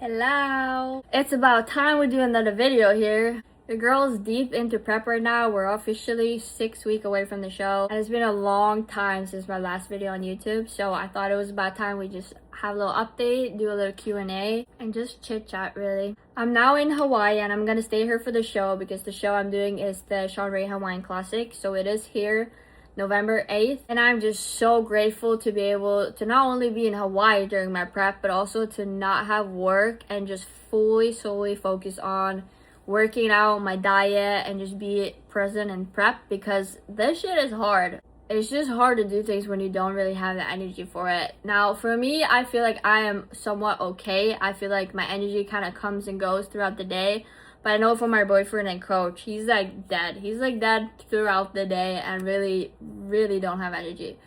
Hello! It's about time we do another video here. The girl's deep into prep right now. We're officially 6 weeks away from the show. And it's been a long time since my last video on YouTube. So I thought it was about time we just have a little update, do a little Q&A, and just chit chat really. I'm now in Hawaii and I'm gonna stay here for the show because the show I'm doing is the Sean Ray Hawaiian Classic. So it is here November 8th, and I'm just so grateful to be able to not only be in Hawaii during my prep, but also to not have work and just solely focus on working out, my diet, and just be present in prep, because this shit is hard. It's just hard to do things when you don't really have the energy for it. Now, for me, I feel like I am somewhat okay. I feel like my energy kind of comes and goes throughout the day. But I know for my boyfriend and coach, he's like dead. He's like dead throughout the day and really don't have energy.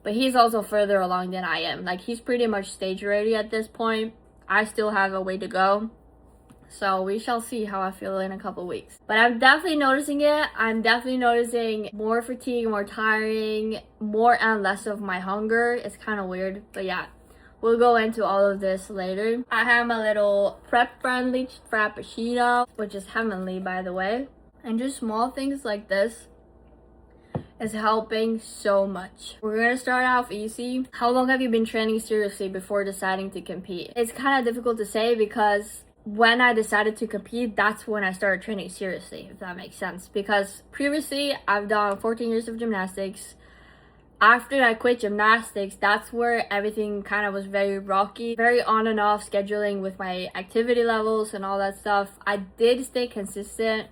But he's also further along than I am. Like, he's pretty much stage ready at this point. I still have a way to go. So we shall see how I feel in a couple weeks. But I'm definitely noticing it. I'm definitely noticing more fatigue, more tiring, more and less of my hunger. It's kind of weird, but yeah. We'll go into all of this later. I have my little prep-friendly frappuccino, which is heavenly, by the way. And just small things like this is helping so much. We're gonna start off easy. How long have you been training seriously before deciding to compete? It's kind of difficult to say because when I decided to compete, that's when I started training seriously, if that makes sense. Because previously, I've done 14 years of gymnastics. After I quit gymnastics, that's where everything kind of was very rocky, very on and off scheduling with my activity levels and all that stuff. I did stay consistent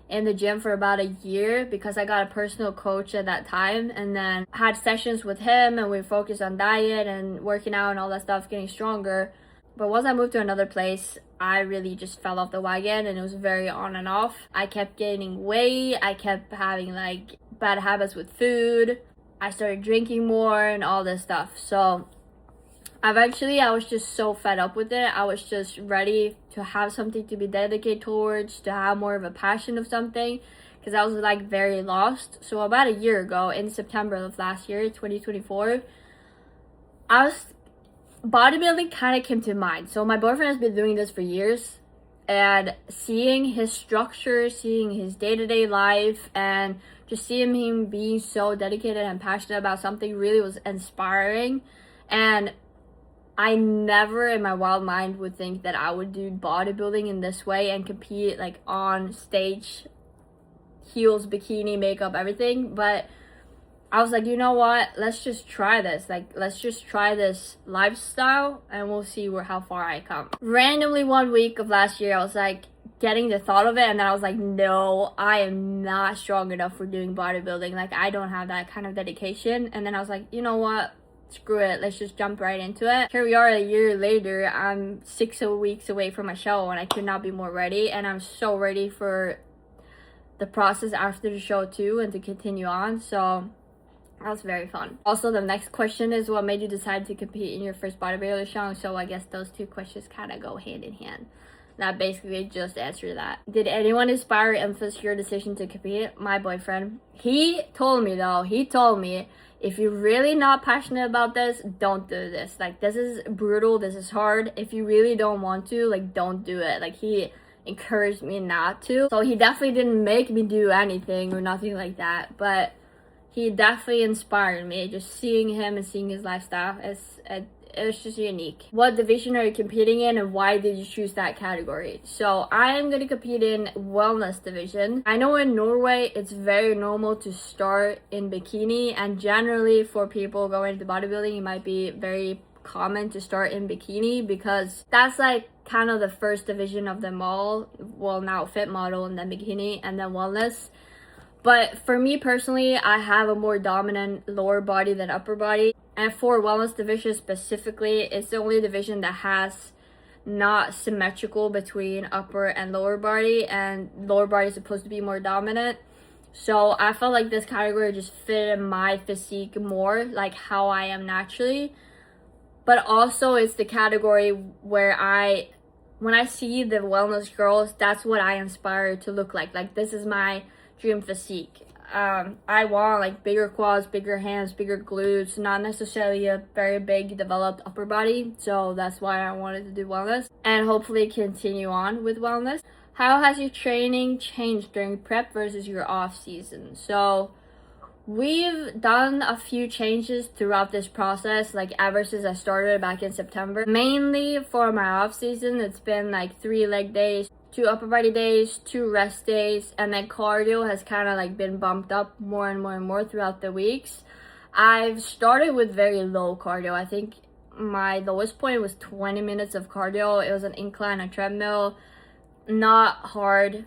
in the gym for about a year because I got a personal coach at that time, and then had sessions with him and we focused on diet and working out and all that stuff, getting stronger. But once I moved to another place, I really just fell off the wagon and it was very on and off. I kept gaining weight. I kept having like bad habits with food. I started drinking more and all this stuff. So eventually I was just so fed up with it. I was just ready to have something to be dedicated towards, to have more of a passion of something, because I was like very lost. So about a year ago, in September of last year, 2024, bodybuilding kind of came to mind. So my boyfriend has been doing this for years, and seeing his structure, seeing his day-to-day life, and just seeing him being so dedicated and passionate about something really was inspiring. And I never in my wild mind would think that I would do bodybuilding in this way and compete like on stage, heels, bikini, makeup, everything. But I was like, you know what? Let's just try this. Like, let's just try this lifestyle and we'll see how far I come. Randomly one week of last year, I was like getting the thought of it, and then I was like, no, I am not strong enough for doing bodybuilding. Like, I don't have that kind of dedication. And then I was like, you know what? Screw it. Let's just jump right into it. Here we are a year later. I'm 6 weeks away from my show and I could not be more ready. And I'm so ready for the process after the show too, and to continue on. So that was very fun. Also, the next question is, what made you decide to compete in your first bodybuilder show? So I guess those two questions kind of go hand in hand. That basically just answered that. Did anyone inspire or influence your decision to compete? My boyfriend. He told me, if you're really not passionate about this, don't do this. Like, this is brutal, this is hard. If you really don't want to, like, don't do it. Like, he encouraged me not to. So he definitely didn't make me do anything or nothing like that. But he definitely inspired me. Just seeing him and seeing his lifestyle, it's just unique. What division are you competing in and why did you choose that category? So I am going to compete in wellness division. I know in Norway it's very normal to start in bikini, and generally for people going into bodybuilding, it might be very common to start in bikini because that's like kind of the first division of them all. Well, now fit model and then bikini and then wellness. But for me personally, I have a more dominant lower body than upper body. And for wellness division specifically, it's the only division that has not symmetrical between upper and lower body, and lower body is supposed to be more dominant. So I felt like this category just fit in my physique more, like how I am naturally. But also it's the category where when I see the wellness girls, that's what I inspire to look like. Like, this is my dream physique. I want like bigger quads, bigger hands, bigger glutes, not necessarily a very big developed upper body. So that's why I wanted to do wellness and hopefully continue on with wellness. How has your training changed during prep versus your off season? So we've done a few changes throughout this process, like ever since I started back in September. Mainly for my off season, it's been like 3 leg days, 2 upper body days, 2 rest days, and then cardio has kind of like been bumped up more and more and more throughout the weeks. I've started with very low cardio. I think my lowest point was 20 minutes of cardio. It was an incline on treadmill, not hard,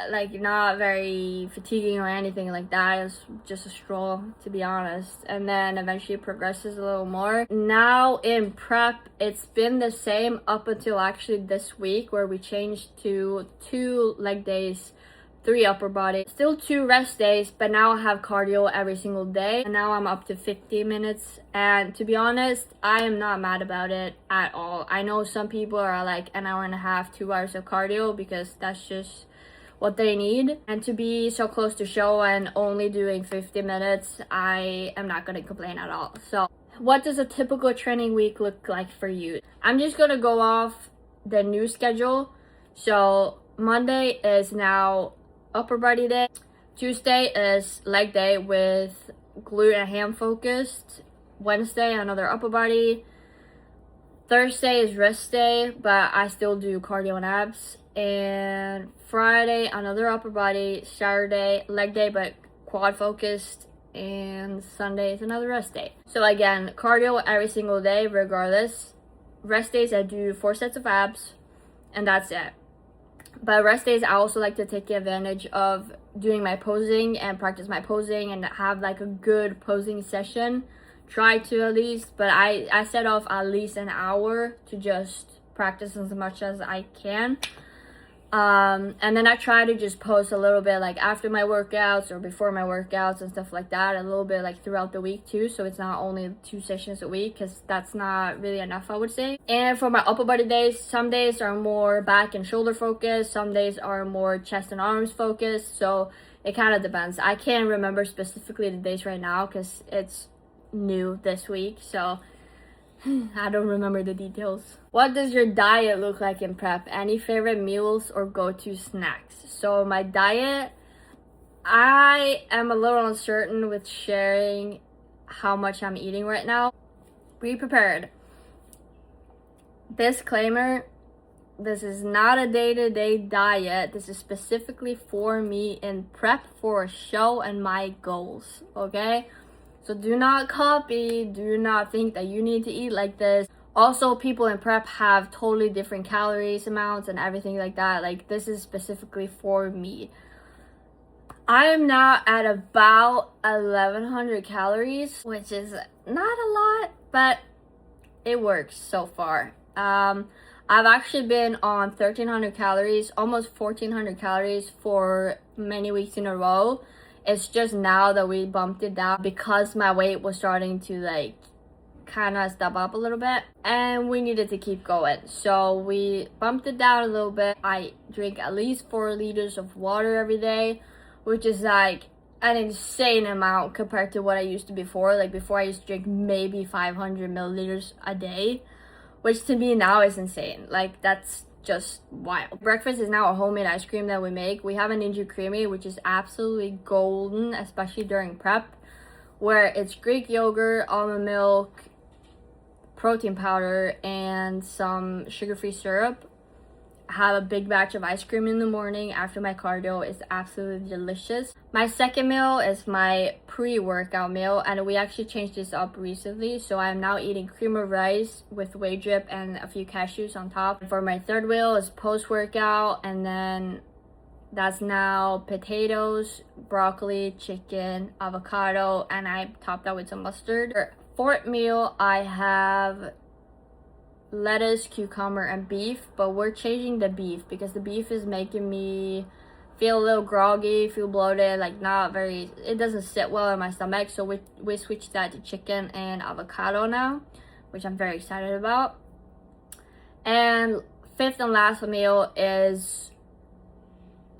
like not very fatiguing or anything like that. It was just a stroll, to be honest, and then eventually it progresses a little more. Now in prep, it's been the same up until actually this week, where we changed to 2 leg days, 3 upper body, still 2 rest days, but now I have cardio every single day, and now I'm up to 50 minutes. And to be honest, I am not mad about it at all. I know some people are like an hour and a half, 2 hours of cardio, because that's just what they need. And to be so close to show and only doing 50 minutes, I am not going to complain at all. So what does a typical training week look like for you? I'm just going to go off the new schedule. So Monday is now upper body day. Tuesday is leg day with glute and ham focused. Wednesday, another upper body. Thursday is rest day, but I still do cardio and abs. And Friday, another upper body. Saturday, leg day, but quad focused. And Sunday is another rest day. So again, cardio every single day regardless. Rest days, I do 4 sets of abs, and that's it. But rest days, I also like to take advantage of doing my posing and practice my posing and have like a good posing session. Try to at least, but I set off at least an hour to just practice as much as I can. And then I try to just post a little bit like after my workouts or before my workouts and stuff like that, a little bit like throughout the week too, so it's not only 2 sessions a week, because that's not really enough, I would say. And for my upper body days, some days are more back and shoulder focused, some days are more chest and arms focused, so it kind of depends. I can't remember specifically the days right now because it's new this week, so I don't remember the details. What does your diet look like in prep? Any favorite meals or go-to snacks? So my diet, I am a little uncertain with sharing how much I'm eating right now. Be prepared. Disclaimer, this is not a day-to-day diet. This is specifically for me in prep for a show and my goals, okay? So do not copy, do not think that you need to eat like this. Also, people in prep have totally different calories amounts and everything like that. Like, this is specifically for me. I am now at about 1,100 calories, which is not a lot, but it works so far. I've actually been on 1,300 calories, almost 1,400 calories for many weeks in a row. It's just now that we bumped it down because my weight was starting to like kind of step up a little bit and we needed to keep going. So we bumped it down a little bit. I drink at least 4 liters of water every day, which is like an insane amount compared to what I used to before. Like before I used to drink maybe 500 milliliters a day, which to me now is insane. Like that's just wild. Breakfast is now a homemade ice cream that we make. We have a Ninja Creamy, which is absolutely golden, especially during prep, where it's Greek yogurt, almond milk, protein powder, and some sugar-free syrup. I have a big batch of ice cream in the morning after my cardio. It's absolutely delicious. My second meal is my pre-workout meal, and we actually changed this up recently, so I'm now eating cream of rice with whey drip and a few cashews on top. For my third meal is post-workout, and then that's now potatoes, broccoli, chicken, avocado, and I topped that with some mustard. For fourth meal, I have lettuce, cucumber, and beef, but we're changing the beef because the beef is making me feel a little groggy, feel bloated, like not very, it doesn't sit well in my stomach. So we switched that to chicken and avocado now, which I'm very excited about. And fifth and last meal is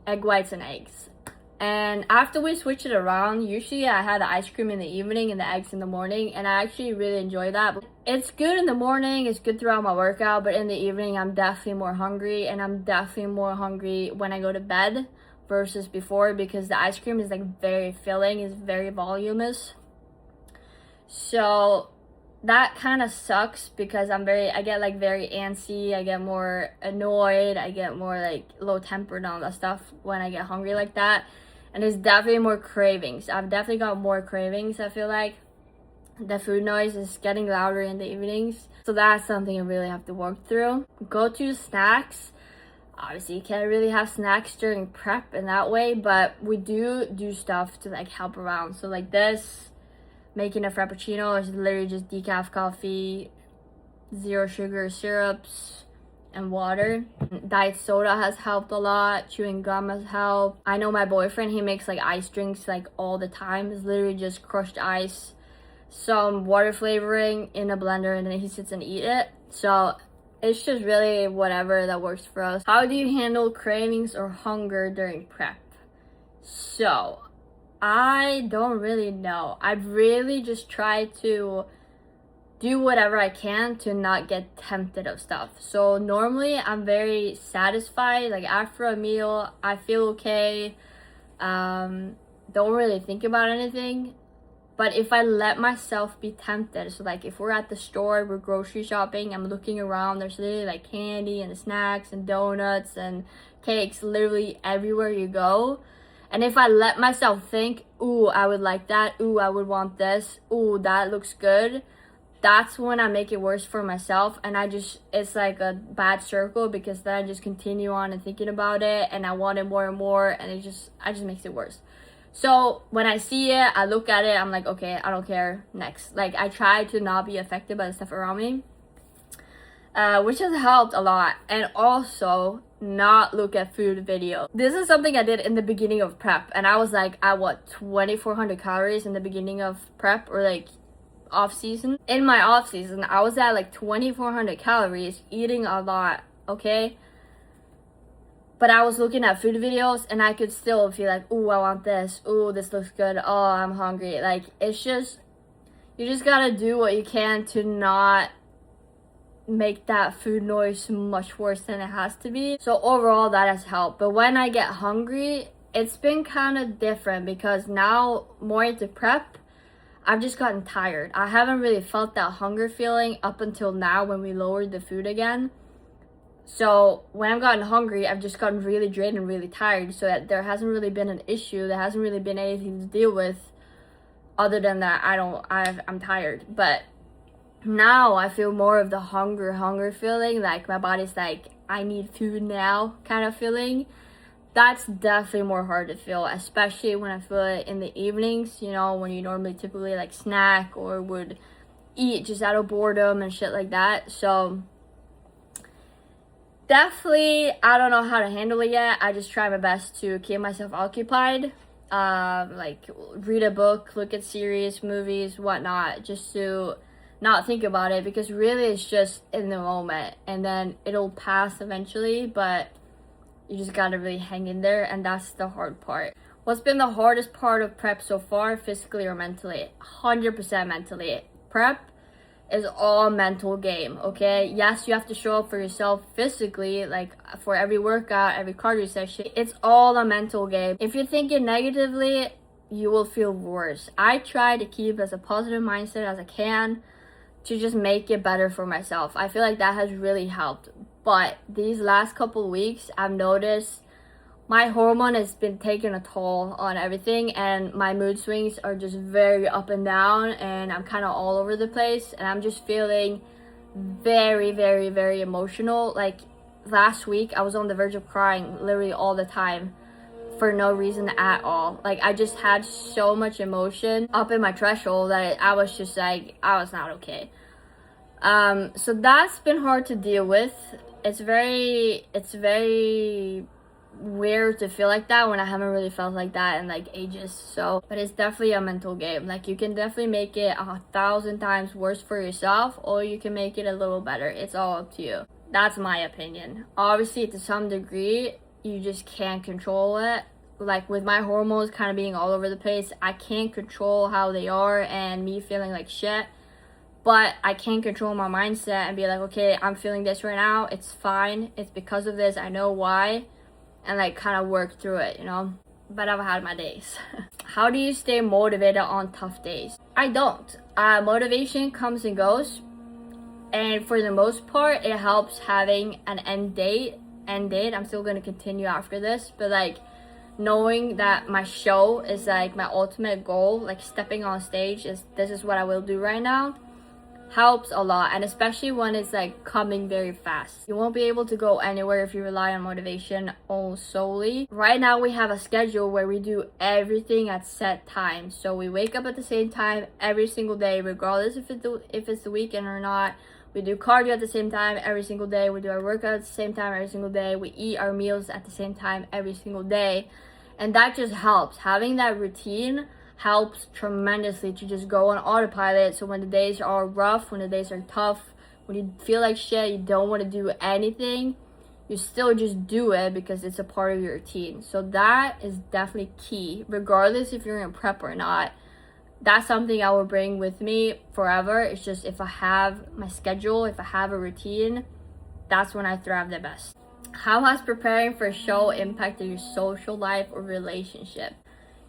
egg whites and eggs. And after we switch it around, usually I had the ice cream in the evening and the eggs in the morning, and I actually really enjoy that. It's good in the morning, it's good throughout my workout, but in the evening I'm definitely more hungry, and I'm definitely more hungry when I go to bed versus before, because the ice cream is like very filling, it's very voluminous. So that kind of sucks because I get like very antsy, I get more annoyed, I get more like low tempered on that stuff when I get hungry like that. And it's definitely more cravings. I've definitely got more cravings, I feel like. The food noise is getting louder in the evenings. So that's something I really have to work through. Go to snacks. Obviously, you can't really have snacks during prep in that way, but we do stuff to like help around. So like this, making a frappuccino is literally just decaf coffee, 0 sugar syrups, and water. Diet soda has helped a lot. Chewing gum has helped. I know my boyfriend, he makes like ice drinks like all the time. It's literally just crushed ice, some water flavoring in a blender, and then he sits and eat it. So it's just really whatever that works for us. How do you handle cravings or hunger during prep? So I don't really know. I've really just tried to do whatever I can to not get tempted of stuff. So normally I'm very satisfied. Like after a meal, I feel okay. Don't really think about anything. But if I let myself be tempted, so like if we're at the store, we're grocery shopping, I'm looking around, there's literally like candy and snacks and donuts and cakes literally everywhere you go. And if I let myself think, ooh, I would like that, ooh, I would want this, ooh, that looks good, that's when I make it worse for myself. And it's like a bad circle, because then I just continue on and thinking about it, and I want it more and more, and I just makes it worse. So when I see it, I look at it, I'm like, okay, I don't care, next. Like I try to not be affected by the stuff around me, which has helped a lot. And also not look at food videos. This is something I did in the beginning of prep, and I was like at what, 2,400 calories in the beginning of prep, or like off season. In my off season, I was at like 2,400 calories, eating a lot, okay? But I was looking at food videos, and I could still feel like, ooh, I want this, ooh, this looks good, oh, I'm hungry. Like it's just, you just gotta do what you can to not make that food noise much worse than it has to be. So overall, that has helped. But when I get hungry, it's been kind of different, because now more into prep, I've just gotten tired. I haven't really felt that hunger feeling up until now when we lowered the food again. So when I've gotten hungry, I've just gotten really drained and really tired, so that there hasn't really been an issue. There hasn't really been anything to deal with other than that I'm tired. But now I feel more of the hunger feeling, like my body's like, I need food now kind of feeling. That's definitely more hard to feel, especially when I feel it in the evenings, you know, when you normally typically like snack or would eat just out of boredom and shit like that. So definitely, I don't know how to handle it yet. I just try my best to keep myself occupied, like read a book, look at series, movies, whatnot, just to not think about it, because really it's just in the moment, and then it'll pass eventually, but you just gotta really hang in there, and that's the hard part. What's been the hardest part of prep so far, physically or mentally? 100% mentally. Prep is all mental game, okay? Yes, you have to show up for yourself physically, like for every workout, every cardio session. It's all a mental game. If you're thinking negatively, you will feel worse. I try to keep as a positive mindset as I can to just make it better for myself. I feel like that has really helped. But these last couple weeks, I've noticed my hormone has been taking a toll on everything, and my mood swings are just very up and down, and I'm kind of all over the place, and I'm just feeling very, very, very emotional. Like last week, I was on the verge of crying literally all the time for no reason at all. Like I just had so much emotion up in my threshold that I was just like, I was not okay. So that's been hard to deal with. It's very weird to feel like that when I haven't really felt like that in like ages. So, but it's definitely a mental game. Like you can definitely make it 1,000 times worse for yourself, or you can make it a little better. It's all up to you. That's my opinion. Obviously, to some degree, you just can't control it. like with my hormones kind of being all over the place, I can't control how they are and me feeling like shit. But I can control my mindset and be like, okay, I'm feeling this right now. It's fine. It's because of this. I know why. And like kind of work through it, you know? But I've had my days. How do you stay motivated on tough days? I don't. Motivation comes and goes. And for the most part, it helps having an end date. I'm still going to continue after this. But like knowing that my show is like my ultimate goal, like stepping on stage this is what I will do right now, helps a lot. And especially when it's like coming very fast, you won't be able to go anywhere if you rely on motivation solely. Right now we have a schedule where we do everything at set times, so we wake up at the same time every single day, regardless if it's the weekend or not. We do cardio at the same time every single day. We do our workout at the same time every single day. We eat our meals at the same time every single day. And that just helps. Having that routine helps tremendously to just go on autopilot. So when the days are rough, when the days are tough, when you feel like shit, you don't want to do anything, you still just do it because it's a part of your routine. So that is definitely key, regardless if you're in prep or not. That's something I will bring with me forever. It's just if I have my schedule, if I have a routine, that's when I thrive the best. How has preparing for a show impacted your social life or relationship?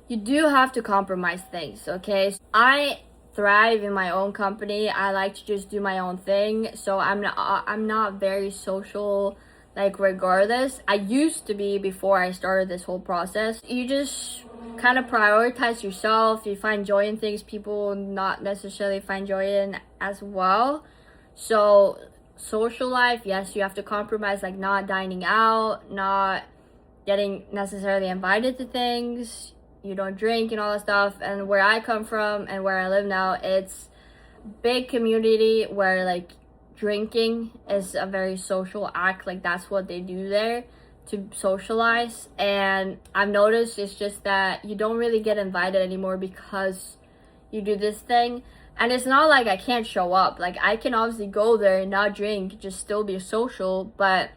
You do have to compromise things, okay? I thrive in my own company. I like to just do my own thing. So I'm not very social, like regardless. I used to be before I started this whole process. You just kind of prioritize yourself. You find joy in things people not necessarily find joy in as well. So social life, yes, you have to compromise, like not dining out, not getting necessarily invited to things. You don't drink and all that stuff. And where I come from and where I live now, it's big community where like drinking is a very social act. Like that's what they do there to socialize. And I've noticed it's just that you don't really get invited anymore because you do this thing. And it's not like I can't show up. Like I can obviously go there and not drink, just still be social, but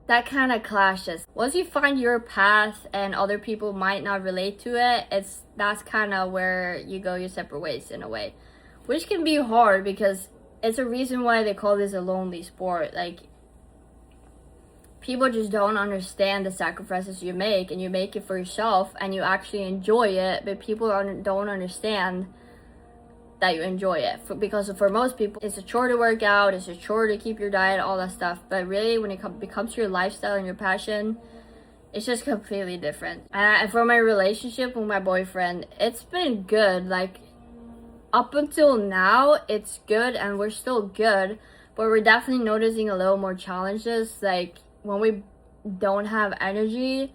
that kind of clashes. Once you find your path and other people might not relate to it, that's kind of where you go your separate ways in a way, which can be hard because it's a reason why they call this a lonely sport. Like people just don't understand the sacrifices you make, and you make it for yourself and you actually enjoy it, but people don't understand that you enjoy it. Because for most people, it's a chore to work out, it's a chore to keep your diet, all that stuff. But really, when it becomes your lifestyle and your passion, it's just completely different. And for my relationship with my boyfriend, it's been good. Like, up until now, it's good and we're still good. But we're definitely noticing a little more challenges. Like, when we don't have energy,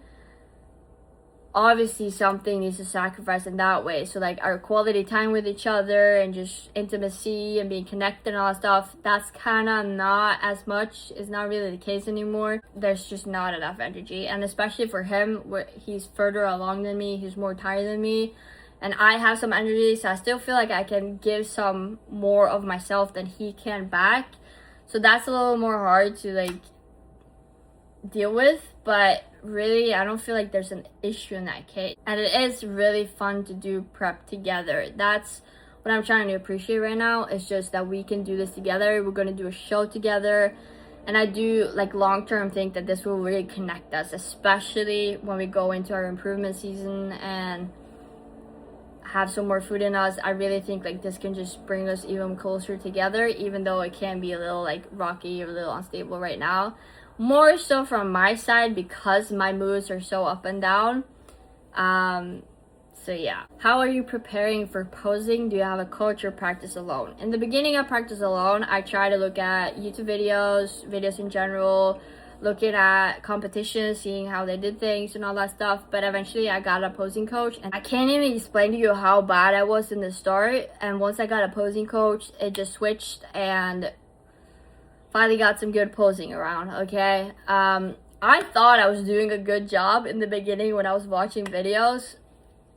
obviously something needs to sacrifice in that way. So like our quality time with each other and just intimacy and being connected and all that stuff, that's kind of not as much, is not really the case anymore. There's just not enough energy. And especially for him, he's further along than me, he's more tired than me, and I have some energy, so I still feel like I can give some more of myself than he can back. So that's a little more hard to like deal with, but really I don't feel like there's an issue in that case. And it is really fun to do prep together. That's what I'm trying to appreciate right now. It's just that we can do this together. We're going to do a show together, and I do like long-term think that this will really connect us, especially when we go into our improvement season and have some more food in us. I really think like this can just bring us even closer together, even though it can be a little like rocky or a little unstable right now. More so from my side because my moods are so up and down. So yeah. How are you preparing for posing? Do you have a coach or practice alone? In the beginning, I practice alone. I try to look at YouTube videos in general, looking at competitions, seeing how they did things and all that stuff. But eventually I got a posing coach, and I can't even explain to you how bad I was in the start. And once I got a posing coach, it just switched and finally got some good posing around, okay? I thought I was doing a good job in the beginning when I was watching videos.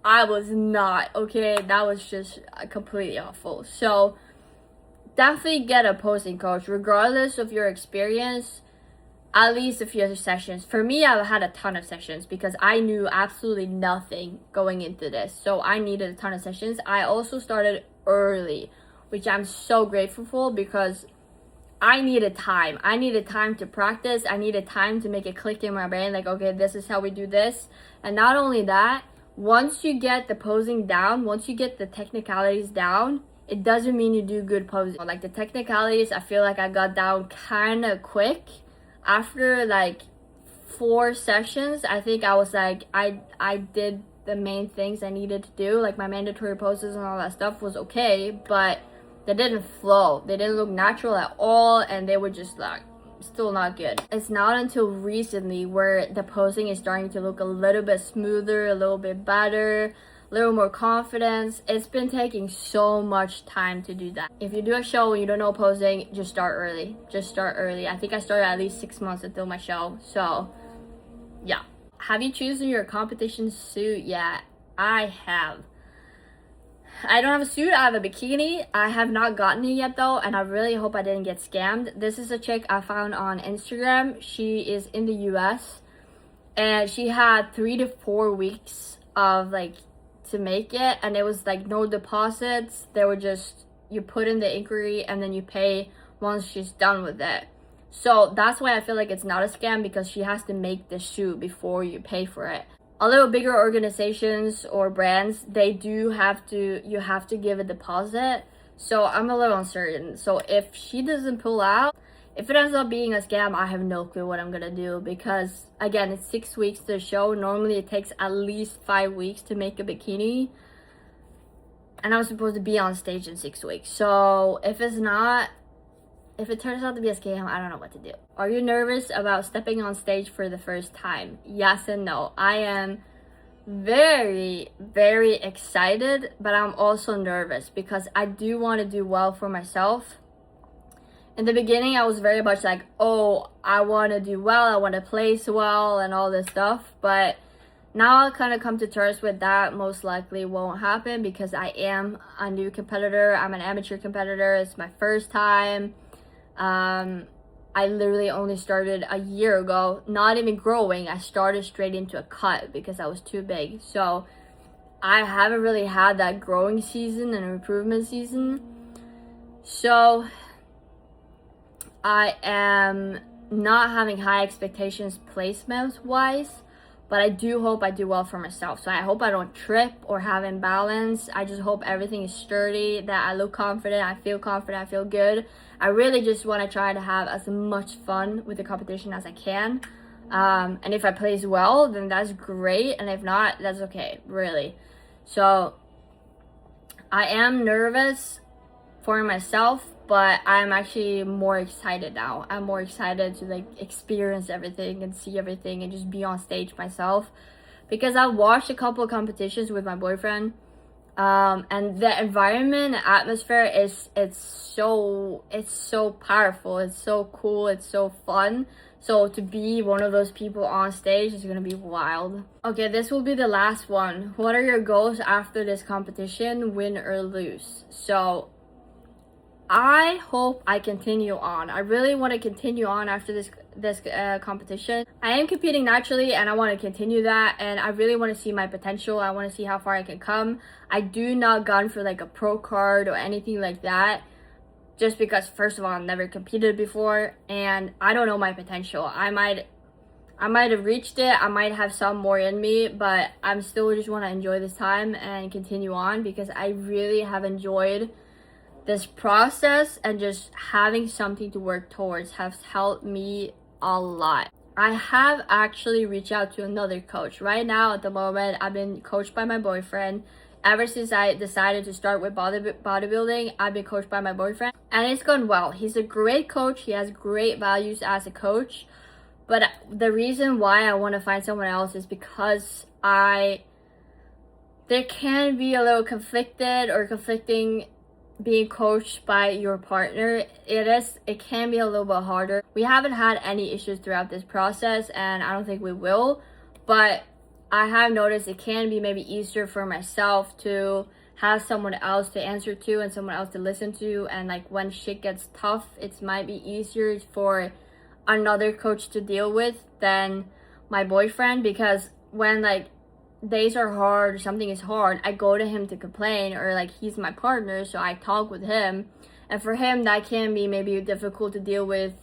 I was not, okay? That was just completely awful. So definitely get a posing coach. Regardless of your experience, at least a few sessions. For me, I've had a ton of sessions because I knew absolutely nothing going into this. So I needed a ton of sessions. I also started early, which I'm so grateful for because I needed time. I needed time to practice. I needed time to make it click in my brain. Like, okay, this is how we do this. And not only that, once you get the posing down, once you get the technicalities down, it doesn't mean you do good posing. Like the technicalities, I feel like I got down kind of quick. After like 4 sessions, I think I was like, I did the main things I needed to do. Like my mandatory poses and all that stuff was okay, but they didn't flow. They didn't look natural at all, and they were just like still not good. It's not until recently where the posing is starting to look a little bit smoother, a little bit better, a little more confidence. It's been taking so much time to do that. If you do a show and you don't know posing, just start early. Just start early. I think I started at least 6 months until my show. So yeah. Have you chosen your competition suit yet? I have. I don't have a suit, I have a bikini. I have not gotten it yet though, and I really hope I didn't get scammed. This is a chick I found on Instagram. She is in the US and she had 3 to 4 weeks of like to make it, and it was like no deposits. They were just, you put in the inquiry and then you pay once she's done with it. So that's why I feel like it's not a scam, because she has to make the suit before you pay for it. A little bigger organizations or brands, they do have to, you have to give a deposit. So I'm a little uncertain. So if she doesn't pull out, if it ends up being a scam, I have no clue what I'm gonna do, because again, it's 6 weeks to the show. Normally it takes at least 5 weeks to make a bikini, and I'm supposed to be on stage in 6 weeks. So if it's not, if it turns out to be a scam, I don't know what to do. Are you nervous about stepping on stage for the first time? Yes and no. I am very, very excited, but I'm also nervous because I do want to do well for myself. In the beginning, I was very much like, oh, I want to do well, I want to place well and all this stuff. But now I kind of come to terms with that most likely won't happen, because I am a new competitor. I'm an amateur competitor. It's my first time. I literally only started a year ago, not even growing. I started straight into a cut because I was too big. So I haven't really had that growing season and improvement season. So I am not having high expectations placements wise, but I do hope I do well for myself. So I hope I don't trip or have imbalance. I just hope everything is sturdy, that I look confident, I feel good. I really just want to try to have as much fun with the competition as I can. And if I place well, then that's great. And if not, that's okay, really. So I am nervous for myself, but I'm actually more excited now. I'm more excited to like experience everything and see everything and just be on stage myself, because I watched a couple of competitions with my boyfriend, and the environment, the atmosphere is it's so powerful, it's so cool, it's so fun. So to be one of those people on stage is gonna be wild. Okay, this will be the last one. What are your goals after this competition, win or lose? So I hope I continue on. I really want to continue on after this competition. I am competing naturally and I want to continue that, and I really want to see my potential. I want to see how far I can come. I do not gun for like a pro card or anything like that, just because first of all, I've never competed before and I don't know my potential. I might have reached it, I might have some more in me, but I'm still just want to enjoy this time and continue on, because I really have enjoyed this process, and just having something to work towards has helped me a lot. I have actually reached out to another coach. Right now, at the moment, I've been coached by my boyfriend. Ever since I decided to start with bodybuilding, I've been coached by my boyfriend, and it's gone well. He's a great coach. He has great values as a coach. But the reason why I want to find someone else is because there can be a little conflicting being coached by your partner. It can be a little bit harder. We haven't had any issues throughout this process, and I don't think we will, but I have noticed it can be maybe easier for myself to have someone else to answer to and someone else to listen to, and like when shit gets tough, it might be easier for another coach to deal with than my boyfriend, because when like days are hard or something is hard, I go to him to complain, or like he's my partner, so I talk with him. And for him, that can be maybe difficult to deal with.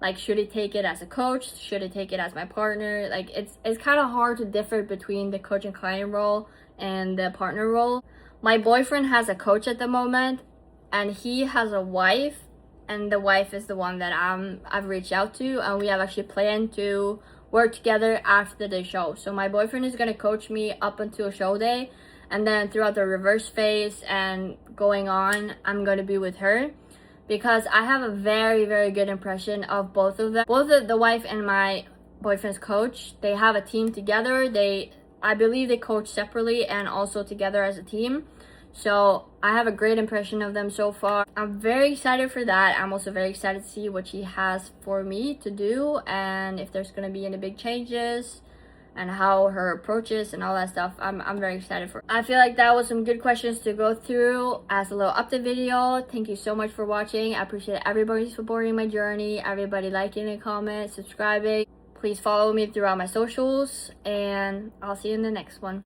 Like, should he take it as a coach? Should he take it as my partner? Like, it's kind of hard to differ between the coach and client role and the partner role. My boyfriend has a coach at the moment, and he has a wife, and the wife is the one that I've reached out to, and we have actually planned to work together after the show. So my boyfriend is gonna coach me up until show day, and then throughout the reverse phase and going on, I'm gonna be with her, because I have a very, very good impression of both of them. Both the wife and my boyfriend's coach, they have a team together. I believe they coach separately and also together as a team. So I have a great impression of them so far. I'm very excited for that. I'm also very excited to see what she has for me to do, and if there's gonna be any big changes, and how her approaches and all that stuff. I'm very excited for. I feel like that was some good questions to go through as a little update video. Thank you so much for watching. I appreciate everybody supporting my journey, everybody liking and comment, subscribing. Please follow me throughout my socials, and I'll see you in the next one.